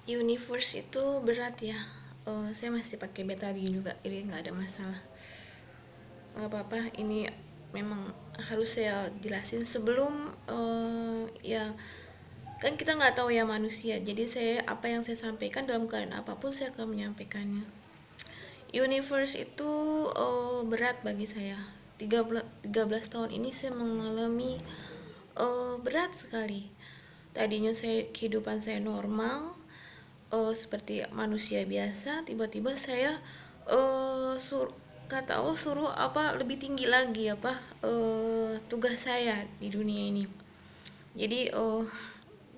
Universe itu berat ya. Saya masih pakai betadine juga, ini nggak ada masalah. Nggak apa-apa, ini memang harus saya jelasin sebelum ya, kan kita nggak tahu ya manusia. Jadi saya, apa yang saya sampaikan dalam keadaan apapun saya akan menyampaikannya. Universe itu berat bagi saya. 13 tahun ini saya mengalami berat sekali. Tadinya kehidupan saya normal, seperti manusia biasa. Tiba-tiba saya kata Allah suruh apa lebih tinggi lagi, apa tugas saya di dunia ini.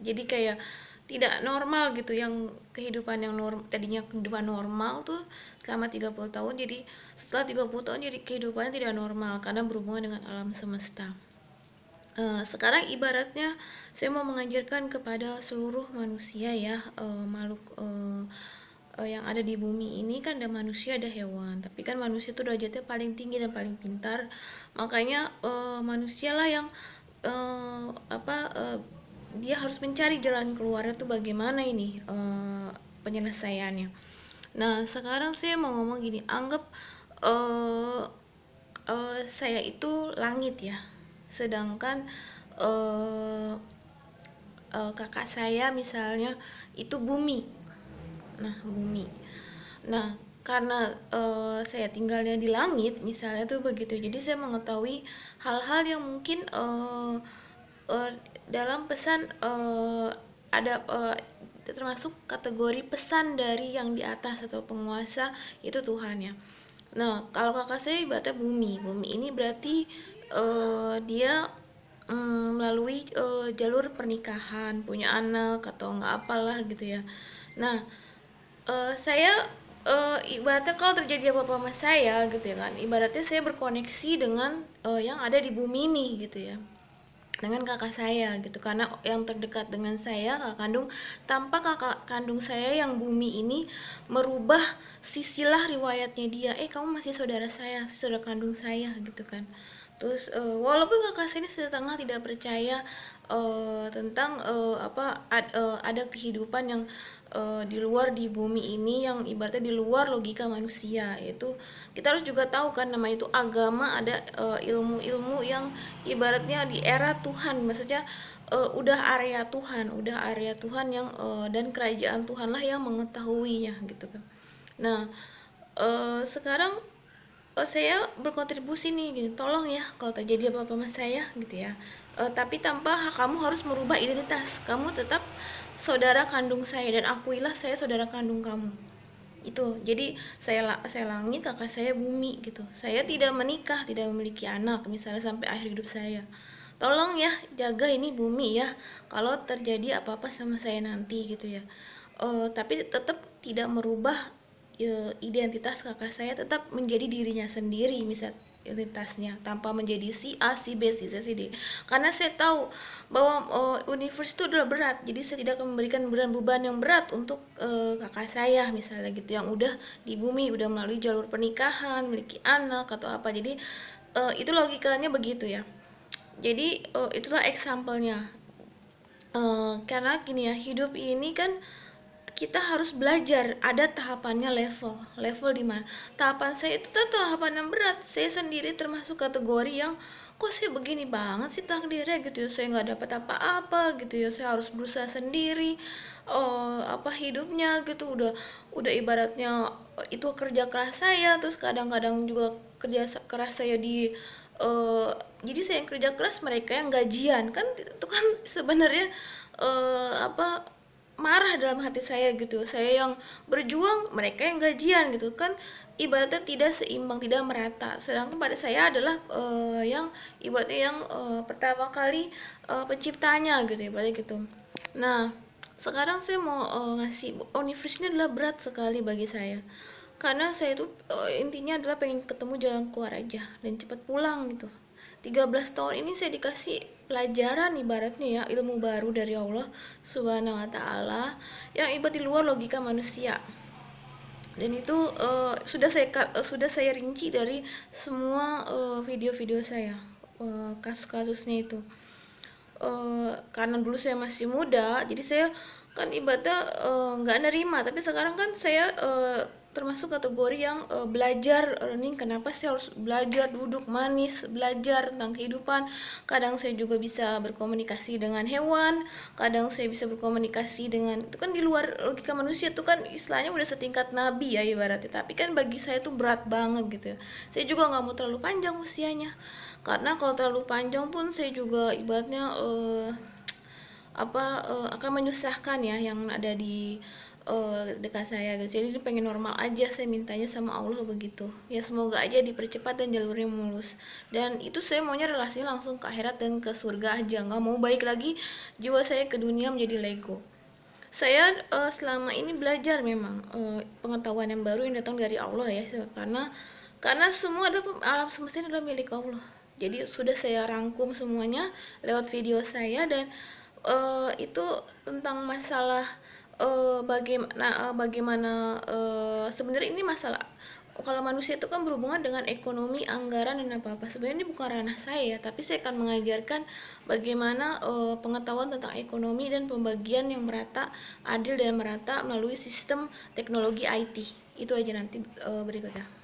Jadi kayak tidak normal gitu, yang kehidupan yang tadinya kehidupan normal tuh selama 30 tahun, jadi setelah 30 tahun jadi kehidupannya tidak normal karena berhubungan dengan alam semesta. Sekarang ibaratnya saya mau mengajarkan kepada seluruh manusia ya, makhluk yang ada di bumi ini. Kan ada manusia, ada hewan, tapi kan manusia itu derajatnya paling tinggi dan paling pintar. Makanya manusia lah yang apa dia harus mencari jalan keluarnya tuh bagaimana ini penyelesaiannya. Nah, sekarang saya mau ngomong gini, anggap uh, saya itu langit ya, sedangkan uh, kakak saya misalnya itu bumi. Nah, bumi. Nah, karena saya tinggalnya di langit misalnya tuh begitu, jadi saya mengetahui hal-hal yang mungkin uh, dalam pesan ada termasuk kategori pesan dari yang di atas atau penguasa, itu Tuhan ya. Nah, kalau kakak saya ibaratnya bumi. Bumi ini berarti dia melalui jalur pernikahan, punya anak atau nggak apalah gitu ya. Nah, saya ibaratnya kalau terjadi apa-apa sama saya gitu ya kan, ibaratnya saya berkoneksi dengan yang ada di bumi ini gitu ya, dengan kakak saya gitu, karena yang terdekat dengan saya kakak kandung. Tanpa kakak kandung saya yang bumi ini merubah sisilah riwayatnya dia, kamu masih saudara saya, saudara kandung saya gitu kan. Terus walaupun kakak saya ini setengah tidak percaya tentang ada kehidupan yang di luar di bumi ini, yang ibaratnya di luar logika manusia. Itu kita harus juga tahu kan, namanya itu agama, ada ilmu-ilmu yang ibaratnya di era Tuhan, maksudnya udah area Tuhan yang dan kerajaan Tuhan lah yang mengetahuinya gitu kan. Nah, sekarang saya berkontribusi nih gini, tolong ya kalau terjadi apa-apa sama saya gitu ya, tapi tanpa kamu harus merubah identitas, kamu tetap saudara kandung saya dan akuilah saya saudara kandung kamu. Itu jadi saya langit, kakak saya bumi gitu. Saya tidak menikah, tidak memiliki anak misalnya sampai akhir hidup saya. Tolong ya jaga ini bumi ya, kalau terjadi apa-apa sama saya nanti gitu ya. Tapi tetap tidak merubah identitas kakak saya, tetap menjadi dirinya sendiri misal identitasnya, tanpa menjadi si A, si B, si C, si D. Karena saya tahu bahwa universe itu adalah berat, jadi saya tidak akan memberikan beban yang berat untuk kakak saya misalnya gitu, yang udah di bumi, udah melalui jalur pernikahan, memiliki anak atau apa. Jadi itu logikanya begitu ya. Jadi itulah example-nya. Karena gini ya, hidup ini kan kita harus belajar, ada tahapannya, level di mana. Tahapan saya itu tuh tahapan yang berat. Saya sendiri termasuk kategori yang kok saya begini banget sih takdirnya gitu ya, saya nggak dapat apa-apa gitu ya, saya harus berusaha sendiri. Apa hidupnya gitu, udah ibaratnya itu kerja keras saya, terus kadang-kadang juga kerja keras saya di uh, jadi saya yang kerja keras, mereka yang gajian kan, itu kan sebenarnya apa, marah dalam hati saya gitu. Saya yang berjuang, mereka yang gajian gitu kan, ibaratnya tidak seimbang, tidak merata. Sedangkan pada saya adalah yang ibaratnya yang pertama kali penciptanya gitu, ibaratnya gitu. Nah, sekarang saya mau ngasih, universe ini adalah berat sekali bagi saya, karena saya itu intinya adalah pengen ketemu jalan keluar aja dan cepat pulang gitu. 13 tahun ini saya dikasih pelajaran ibaratnya ya, ilmu baru dari Allah Subhanahu wa taala, yang ibarat di luar logika manusia. Dan itu sudah saya rinci dari semua video-video saya, kasus-kasusnya itu. Karena dulu saya masih muda, jadi saya kan ibaratnya nggak nerima, tapi sekarang kan saya termasuk kategori yang belajar nih, kenapa sih harus belajar duduk manis, belajar tentang kehidupan. Kadang saya juga bisa berkomunikasi dengan hewan, kadang saya bisa berkomunikasi dengan, itu kan di luar logika manusia, itu kan istilahnya udah setingkat nabi ya ibaratnya, tapi kan bagi saya itu berat banget gitu ya. Saya juga nggak mau terlalu panjang usianya, karena kalau terlalu panjang pun saya juga ibaratnya akan menyusahkan ya yang ada di dekat saya gitu. Jadi pengen normal aja, saya mintanya sama Allah begitu ya, semoga aja dipercepat dan jalurnya mulus. Dan itu saya maunya relasinya langsung ke akhirat dan ke surga aja, nggak mau balik lagi jiwa saya ke dunia menjadi Lego. Saya selama ini belajar memang pengetahuan yang baru yang datang dari Allah ya, karena semua adalah alam semesta ini adalah milik Allah. Jadi sudah saya rangkum semuanya lewat video saya, dan itu tentang masalah bagaimana sebenarnya ini masalah, kalau manusia itu kan berhubungan dengan ekonomi, anggaran dan apa-apa. Sebenarnya ini bukan ranah saya, tapi saya akan mengajarkan bagaimana pengetahuan tentang ekonomi dan pembagian yang merata, adil dan merata melalui sistem teknologi IT. Itu aja nanti berikutnya.